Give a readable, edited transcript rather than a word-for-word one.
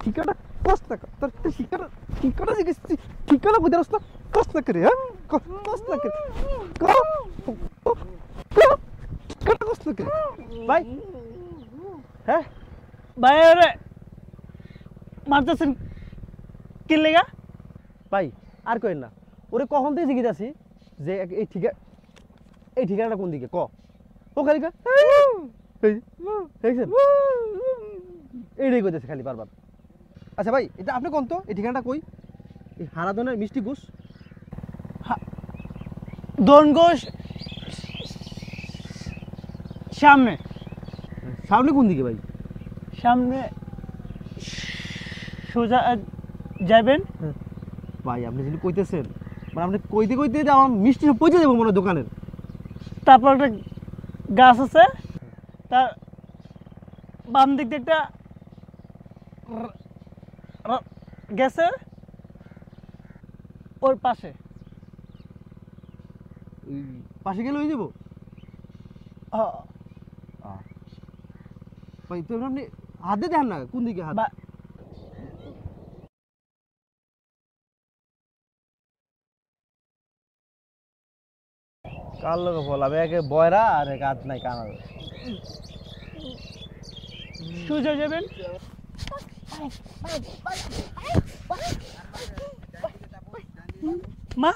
ঠিকানা কষ্ট কর তোর ঠিকানা ঠিকানা জিজ্ঞেস ঠিকানা কোথায় রাস্তা কষ্ট করে হ্যাঁ কষ্ট করে ঠিকানা কষ্ট করে ভাই হ্যাঁ ভাই আরে মারতেছেন কি লেগা ভাই আর কইেন না ওরে কখন থেকে জিজ্ঞাসি যে এই ঠিকানাটা কোন দিকে ক ও খালি কা এইটাই কইতেছে খালি বারবার আচ্ছা ভাই এটা আপনি কোন তো এই ঠিকানাটা কই এই হারাধনের মিষ্টি ঘোষ দন ঘোষ সামনে সামনে কোন দিকে ভাই সামনে সোজা যাবেন ভাই আপনি যদি কইতেছেন মানে আপনি কইতে কইতে আমার মিষ্টি সব পৌঁছে যাবো মনে হয় দোকানের তারপর একটা গাছ আছে তার বাম দিক দিয়ে একটা গেছে ওর পাশে ওই পাশে গেলে হয়ে যাবো ভাই তো আপনি হাতে দেন না কোন দিকে হাত কার লোক বলাবে একে বয়রা আর এক হাত নাই কানা সোজা যাবেন মা